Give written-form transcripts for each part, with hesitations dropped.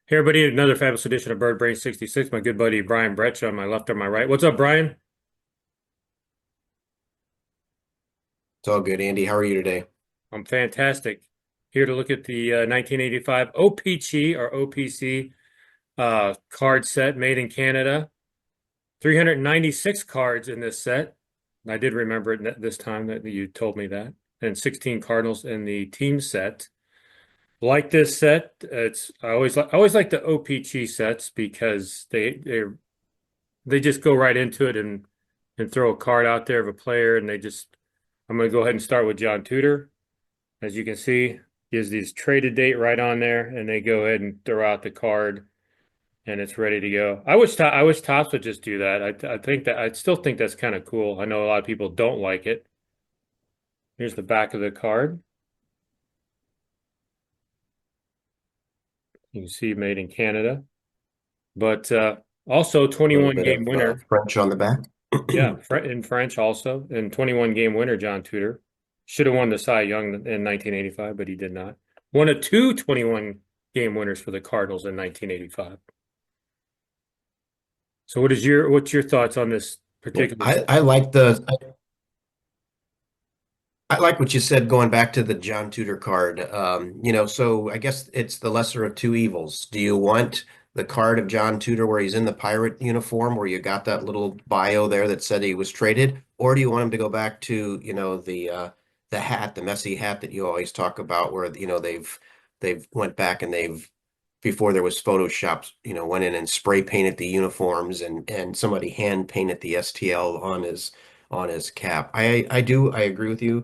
Hey everybody, another fabulous edition of Bird Brain 66. My good buddy Brian Bretsch on my left or my right. What's up, Brian? It's all good, Andy. How are you today? I'm fantastic. Here to look at the 1985 O Pee Chee or OPC card set made in Canada. 396 cards in this set. I did remember it this time that you told me that. And 16 Cardinals in the team set. Like this set, it's I always like the OPG sets because they just go right into it and throw a card out there of a player, and I'm going to go ahead and start with John Tudor. As you can see, gives these traded date right on there, and they go ahead and throw out the card, and it's ready to go. I wish Topps would just do that. I still think that's kind of cool. I know a lot of people don't like it. Here's the back of the card. You can see made in Canada, but also A little 21 bit game of winner. French on the back. Yeah, in French also, and 21 game winner, John Tudor. Should have won the Cy Young in 1985, but he did not. One of two 21 game winners for the Cardinals in 1985. So what's your thoughts on this Yeah, particular I, set? I like the I like what you said going back to the John Tudor card. So I guess it's the lesser of two evils. Do you want the card of John Tudor where he's in the pirate uniform, where you got that little bio there that said he was traded, or do you want him to go back to, the hat, the messy hat that you always talk about, where they've went back and they've before there was Photoshop, went in and spray painted the uniforms and somebody hand painted the STL on his cap. I agree with you.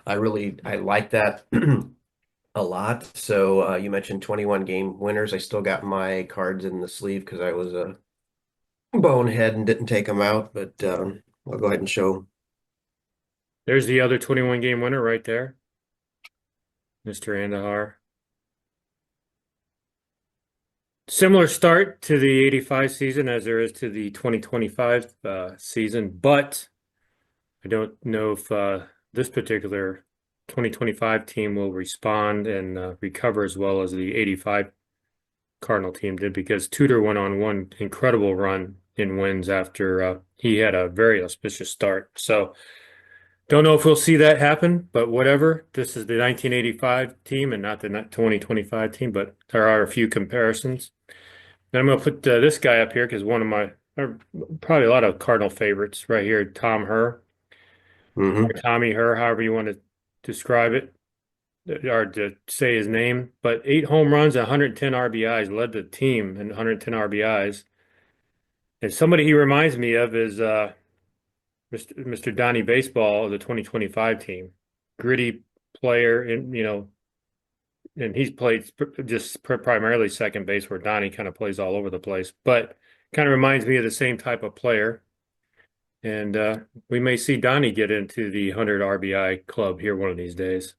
I like that a lot. So you mentioned 21 game winners. I still got my cards in the sleeve because I was a bonehead and didn't take them out, but I'll go ahead and show. There's the other 21 game winner right there, Mr. Andahar. Similar start to the 85 season as there is to the 2025 season, but I don't know if this particular 2025 team will respond and recover as well as the 85 Cardinal team did because Tudor went on one incredible run in wins after he had a very auspicious start. So don't know if we'll see that happen, but whatever. This is the 1985 team and not the 2025 team, but there are a few comparisons. And I'm going to put this guy up here because one of my probably a lot of Cardinal favorites right here, Tom Herr. Or Hmm. Tommy Her, however you want to describe it, or to say his name. But 8 home runs, 110 RBIs, led the team in 110 RBIs. And somebody he reminds me of is Mr. Donnie Baseball of the 2025 team. Gritty player, and and he's played just primarily second base, where Donnie kind of plays all over the place. But kind of reminds me of the same type of player. And we may see Donnie get into the 100 RBI club here one of these days.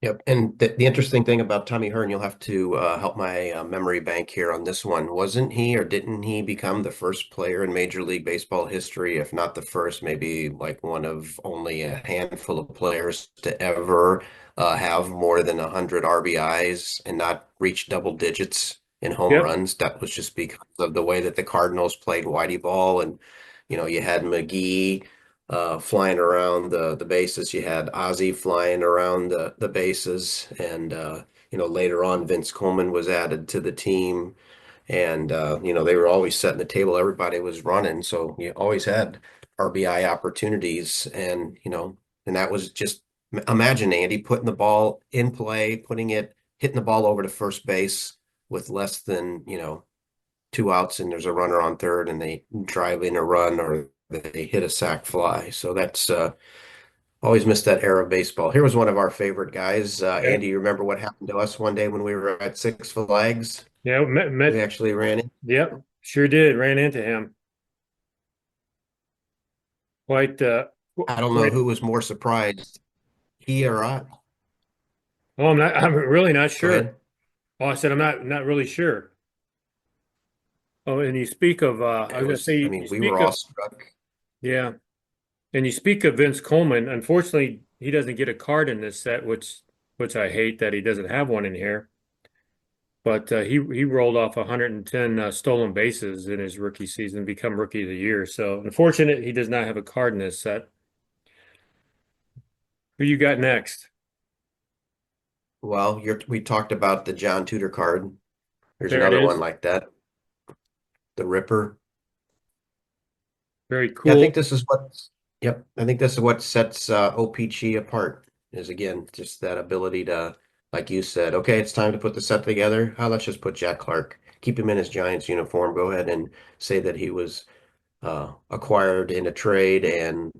Yep. And the interesting thing about Tommy Hearn, you'll have to help my memory bank here on this one. Wasn't he or didn't he become the first player in Major League Baseball history, if not the first, maybe like one of only a handful of players to ever have more than 100 RBIs and not reach double digits in home Yep. runs? That was just because of the way that the Cardinals played Whitey ball. And, you had McGee flying around the bases. You had Ozzie flying around the bases, and later on Vince Coleman was added to the team, and they were always setting the table. Everybody was running, so you always had RBI opportunities, and that was just imagine Andy putting the ball in play, hitting the ball over to first base with less than 2 outs and there's a runner on third and they drive in a run or they hit a sac fly. So that's always missed that era of baseball. Here was one of our favorite guys. Yep. Andy, you remember what happened to us one day when we were at Six Flags? Yeah, We actually ran in. yep, sure did. Ran into him. Quite, I don't know quite. who was more surprised, he or I. Oh, I'm really not Go sure. ahead. Oh, I said, I'm not really sure. Oh, and you speak of, I It was going to say, was, I you mean, we speak were of, all struck. yeah. And you speak of Vince Coleman. Unfortunately, he doesn't get a card in this set, which I hate that he doesn't have one in here. but he rolled off 110 stolen bases in his rookie season, become rookie of the year. So unfortunate he does not have a card in this set. Who you got next? Well, we talked about the John Tudor card. There's There it another one is. like that, the Ripper. Very Yeah, I cool. think this is yep, I think this is what sets O Pee Chee apart is again, just that ability to, like you said, okay, it's time to put the set together. Let's just put Jack Clark, keep him in his Giants uniform, go ahead and say that he was acquired in a trade. And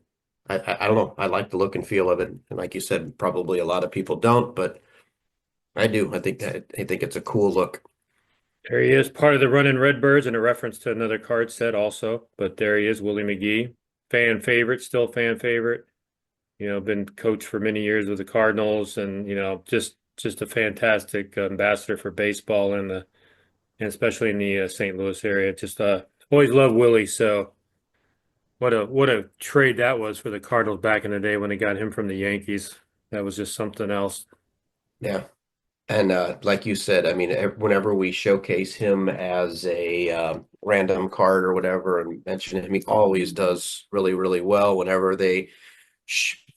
I don't know, I like the look and feel of it. And like you said, probably a lot of people don't, but I do. I think it's a cool look. There he is, part of the Running Redbirds, and a reference to another card set also. But there he is, Willie McGee, fan favorite, still fan favorite. Been coach for many years with the Cardinals, and just a fantastic ambassador for baseball and especially in the St. Louis area. Just always loved Willie. So what a trade that was for the Cardinals back in the day when they got him from the Yankees. That was just something else. Yeah. And like you said, I mean, whenever we showcase him as a random card or whatever and mention him, he always does really, really well. Whenever they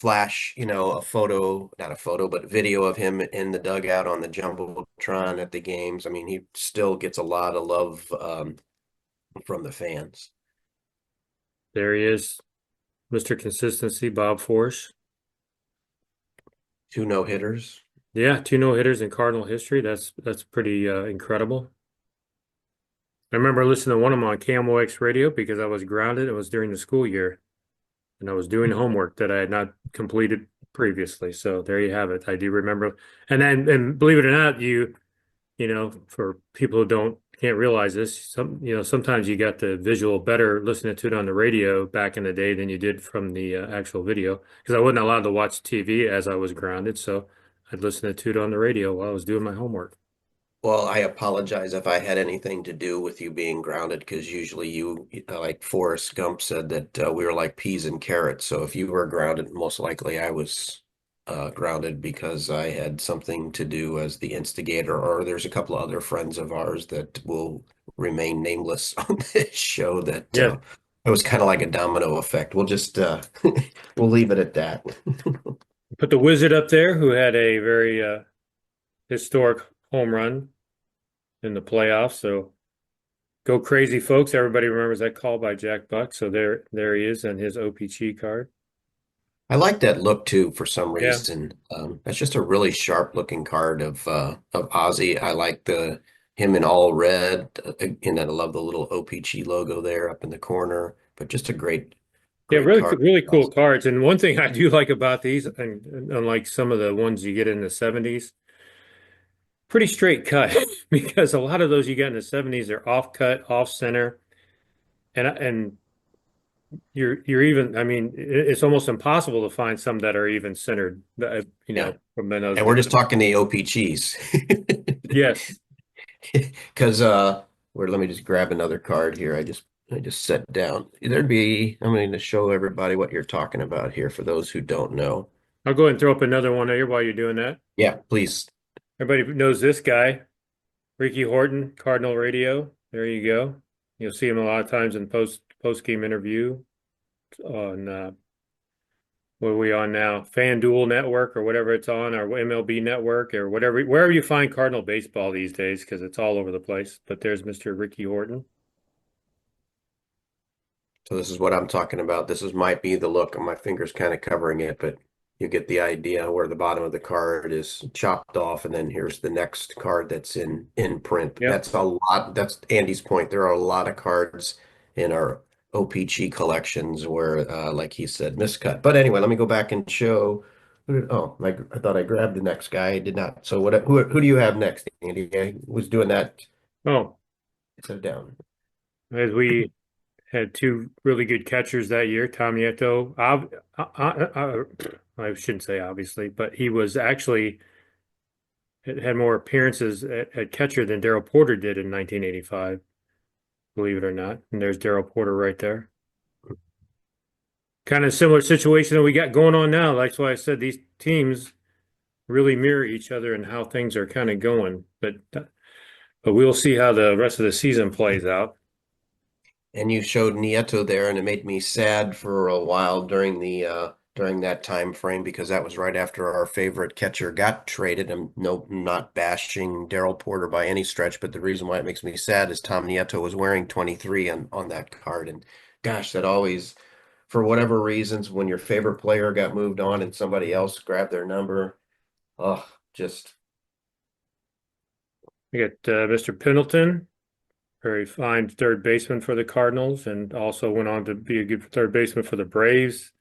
flash, a photo, not a photo, but video of him in the dugout on the Jumbotron at the games, I mean, he still gets a lot of love from the fans. There he is, Mr. Consistency, Bob Force. Two no-hitters. Yeah, two no-hitters in Cardinal history. That's pretty incredible. I remember listening to one of them on KMOX radio because I was grounded. It was during the school year, and I was doing homework that I had not completed previously. So there you have it. I do remember. And believe it or not, for people who can't realize this, sometimes you got the visual better listening to it on the radio back in the day than you did from the actual video because I wasn't allowed to watch TV as I was grounded. So I'd listen to it on the radio while I was doing my homework. Well, I apologize if I had anything to do with you being grounded, because usually like Forrest Gump said, that we were like peas and carrots. So if you were grounded, most likely I was grounded because I had something to do as the instigator, or there's a couple of other friends of ours that will remain nameless on this show that Yeah, it was kind of like a domino effect. We'll just we'll leave it at that. put the Wizard up there, who had a very historic home run in the playoffs. So go crazy, folks. Everybody remembers that call by Jack Buck. So there he is on his O Pee Chee card. I like that look too for some Yeah. reason. That's just a really sharp looking card of Ozzy. I like the him in all red, and I love the little O Pee Chee logo there up in the corner. But just a Yeah, great really, card. really cool cards. And one thing I do like about these, and unlike some of the ones you get in the 70s, pretty straight cut because a lot of those you get in the 70s are off cut, off center, and you're even. I mean, it's almost impossible to find some that are even centered. Yeah, From those and we're days. just talking the OPGs Yes. because where let me just grab another card here. I just set down. I'm going to show everybody what you're talking about here for those who don't know. I'll go ahead and throw up another one here while you're doing that. Yeah, please. Everybody knows this guy, Ricky Horton, Cardinal Radio. There you go. You'll see him a lot of times in post game interview on what are we on now? FanDuel Network or whatever it's on, or MLB Network or whatever, wherever you find Cardinal baseball these days, because it's all over the place. But there's Mr. Ricky Horton. So this is what I'm talking about. Might be the look. My finger's kind of covering it, but you get the idea where the bottom of the card is chopped off, and then here's the next card that's in print. But Yep. that's a lot. That's Andy's point. There are a lot of cards in our OPG collections where, like he said, miscut. But anyway, let me go back and show. I thought I grabbed the next guy. I did not. So who do you have next, Andy? I was doing that. Oh, Set down. as we had two really good catchers that year, Tom Nieto. I shouldn't say obviously, but he was actually had more appearances at catcher than Darrell Porter did in 1985, believe it or not. And there's Darrell Porter right there. Kind of similar situation that we got going on now. That's why I said these teams really mirror each other and how things are kind of going. But But we'll see how the rest of the season plays out. And you showed Nieto there, and it made me sad for a while during that time frame because that was right after our favorite catcher got traded. I'm not bashing Daryl Porter by any stretch, but the reason why it makes me sad is Tom Nieto was wearing 23 on that card. And gosh, that always, for whatever reasons, when your favorite player got moved on and somebody else grabbed their number, oh, just We got Mr. Pendleton, very fine third baseman for the Cardinals, and also went on to be a good third baseman for the Braves.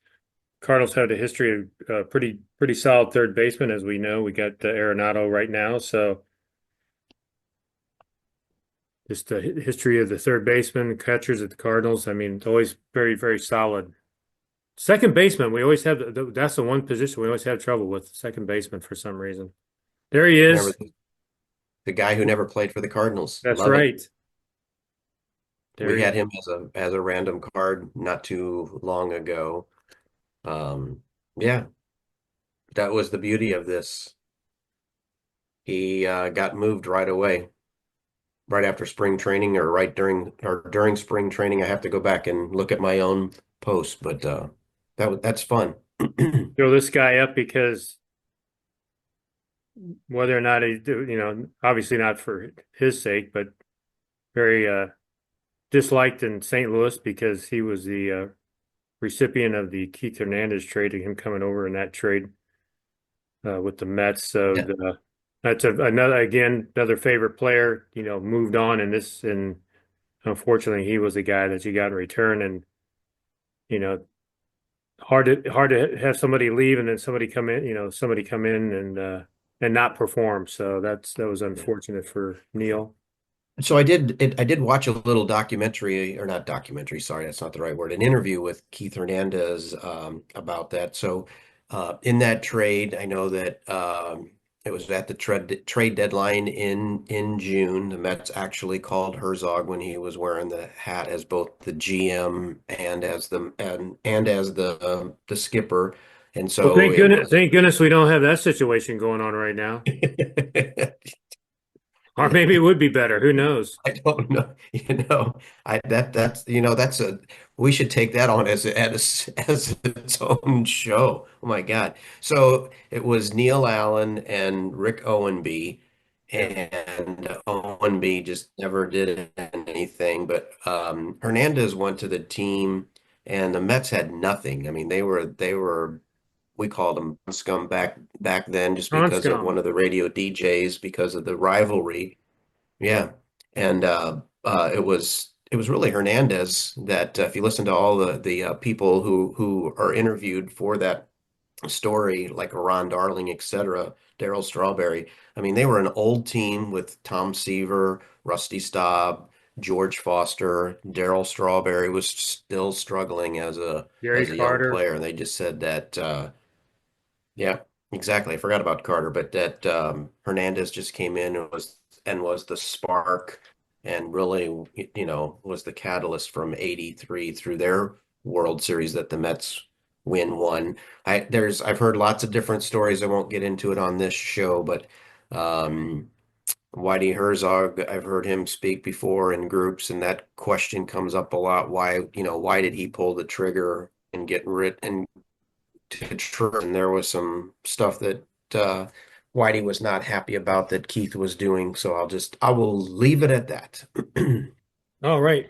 Cardinals had a history of pretty solid third baseman, as we know. We got Arenado right now, so just the history of the third baseman, catchers at the Cardinals. I mean, it's always very solid. Second baseman, we always have that's the one position we always have trouble with, second baseman for some reason. There he remember is. the guy who never played for the Cardinals. That's Love it. right. There We he had is. him as a random card not too long ago. Yeah, that was the beauty of this. He got moved right away, right after spring training, or right during spring training. I have to go back and look at my own post, but that's fun. Throw this guy up because whether or not obviously not for his sake, but very disliked in St. Louis because he was the recipient of the Keith Hernandez trade, him coming over in that trade with the Mets. So Yeah. that's another favorite player, moved on in this, and unfortunately he was the guy that you got in return, and you know hard to have somebody leave and then somebody come in and not perform. So that was unfortunate for Neil. So I did watch a little documentary, or not documentary, sorry, that's not the right word, an interview with Keith Hernandez about that. So in that trade, I know that it was at the trade deadline in June. The Mets actually called Herzog when he was wearing the hat as both the GM and as the skipper. And Well, so it was thank goodness we don't have that situation going on right now. Or maybe it would be better. Who knows? I don't know. That's a we should take that on as its own show. Oh my God. So it was Neil Allen and Rick Owenby, Yeah. and Owenby just never did anything. But Hernandez went to the team, and the Mets had nothing. I mean, they were we called them scum back then just because of Hanscom. one of the radio DJs because of the rivalry. Yeah. And it was really Hernandez that if you listen to all the people who are interviewed for that story, like Ron Darling, etc., Darryl Strawberry. I mean, they were an old team with Tom Seaver, Rusty Staub, George Foster. Darryl Strawberry was still struggling Gary as a young Carter. player, and they just said that yeah, exactly. I forgot about Carter, but that Hernandez just came in and was the spark and really, was the catalyst from '83 through their World Series that the Mets won. I've heard lots of different stories. I won't get into it on this show, but um, Whitey Herzog, I've heard him speak before in groups, and that question comes up a lot. Why did he pull the trigger and get rid and to true, and there was some stuff that uh, Whitey was not happy about that Keith was doing. So I will leave it at that. All right.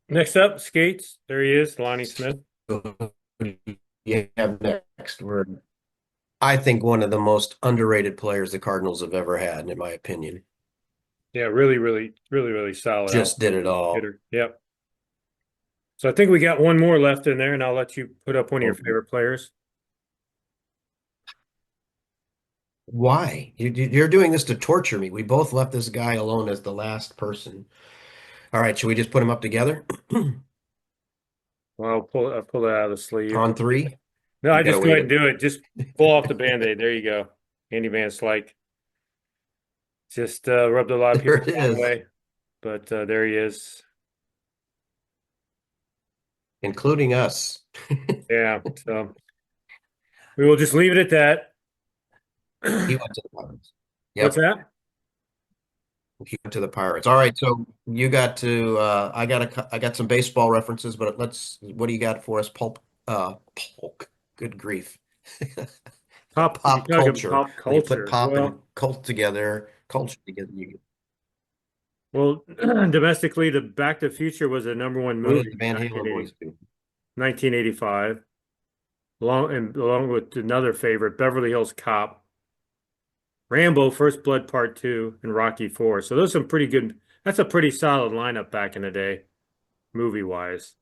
Next up, skates. There he is, Lonnie Smith. So you have next word. I think one of the most underrated players the Cardinals have ever had, in my opinion. Yeah, really solid Just did it all. hitter. Yep. So I think we got one more left in there, and I'll let you put up one of your Oh, favorite players. why? You're doing this to torture me. We both left this guy alone as the last person. All right, should we just put him up together Well, I'll pull that out of the sleeve. on three? No, You I gotta just go wait. ahead and do it. Just pull off the Band-Aid. There you go. Andy Van Slyke. Just rubbed a lot of There people it the wrong is, way, but there he is. including us. Yeah. So we will just leave it at He that. went to the Cardinals. What's Yep. that? He went to the Pirates. All right, so you got to I got some baseball references, but what do you got for us? Pulp. Good grief. You're Pop talking culture. pop When you put culture. pop and Well, culture together, well, domestically, the Back to the Future was a number one what did movie the in Van Halen boys do? 1985, along with another favorite, Beverly Hills Cop, Rambo, First Blood Part 2, and Rocky 4. So those are some pretty good. That's a pretty solid lineup back in the day, movie wise.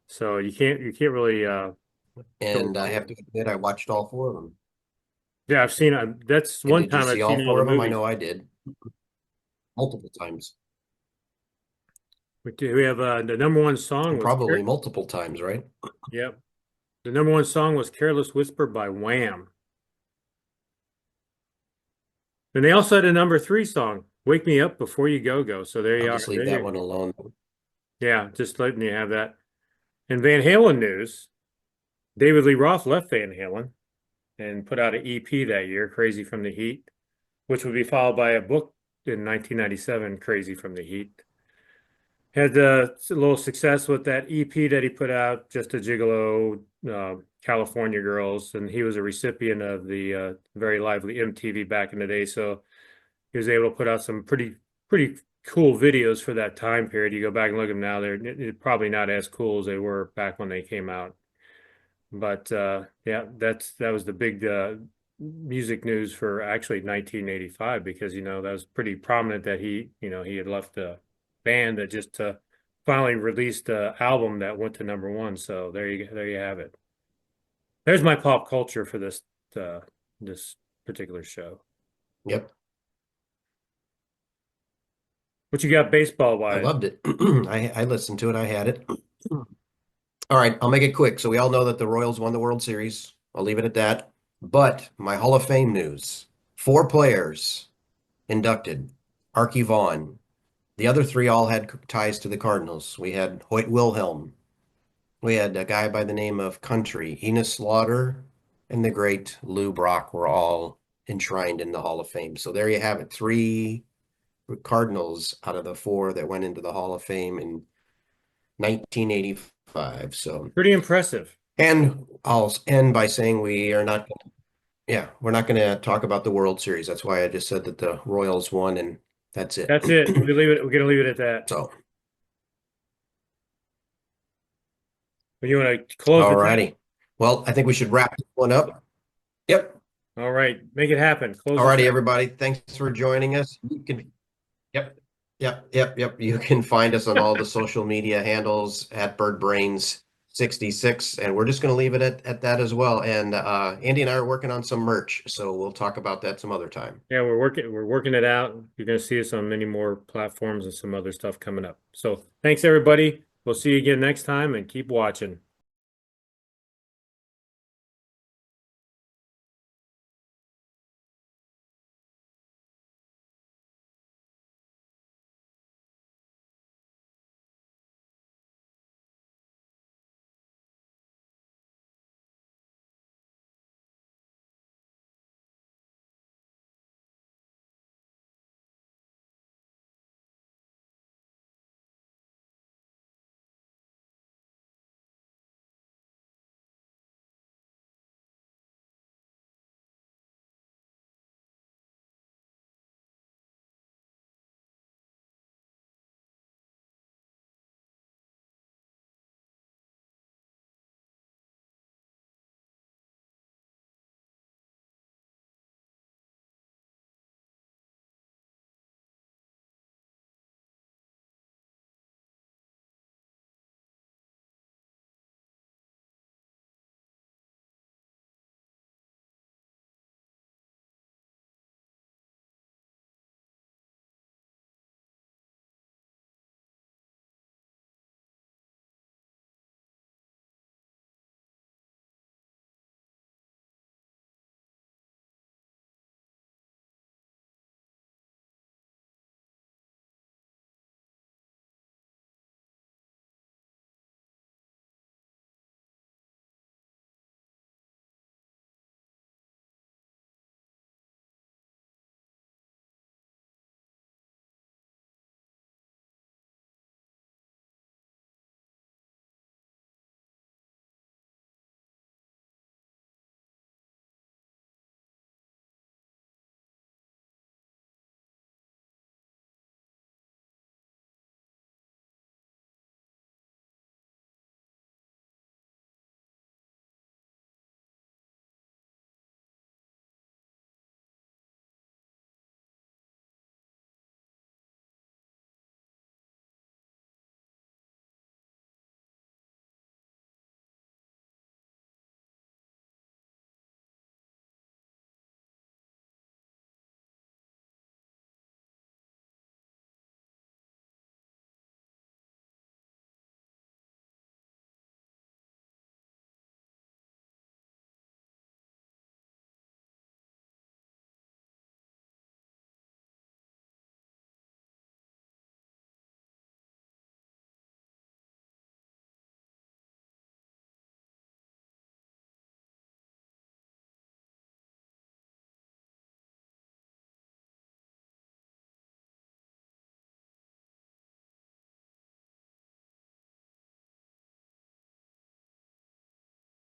So you can't really go And I wrong have with to it. admit, I watched all four of them. Yeah, I've seen. That's And one did you time see I've all seen all four the of them? I movies. know I did multiple times, We have the number one song and was probably multiple times, right? Yep. The number one song was Careless Whisper by Wham. And they also had a number three song, Wake Me Up Before You Go Go. So there I'll you are. just leave that one alone. Yeah, just letting you have that. In Van Halen news, David Lee Roth left Van Halen and put out an EP that year, Crazy from the Heat, which would be followed by a book in 1997, Crazy from the Heat. Had a little success with that EP that he put out, Just a Gigolo, California Girls, and he was a recipient of the very lively MTV back in the day. So he was able to put out some pretty cool videos for that time period. You go back and look at them now, they're probably not as cool as they were back when they came out. But yeah, that was the big music news for actually 1985 because that was pretty prominent that he had left the band that just finally released an album that went to number one. So there you have it. There's my pop culture for this particular show. Yep, What you got baseball I wise? loved it. I listened to it. I had it. All right, I'll make it quick. So we all know that the Royals won the World Series. I'll leave it at that. But my Hall of Fame news: four players inducted. Archie Vaughn. The other three all had ties to the Cardinals. We had Hoyt Wilhelm. We had a guy by the name of Country. Enos Slaughter and the great Lou Brock were all enshrined in the Hall of Fame. So there you have it. Three Cardinals out of the four that went into the Hall of Fame in 1985. So, Pretty impressive. and I'll end by saying we're not going to talk about the World Series. That's why I just said that the Royals won and that's it. That's it. We're gonna leave it at that. So, You want to close all it down? righty. Well, I think we should wrap this one up. Yep. All right, make it happen. Close All it righty, down. everybody. Thanks for joining us. Yep. Yep. You can find us on all the social media handles at BirdBrains66, and we're just going to leave it at that as well. And Andy and I are working on some merch, so we'll talk about that some other time. Yeah, we're working it out. You're gonna see us on many more platforms and some other stuff coming up. So thanks everybody. We'll see you again next time and keep watching.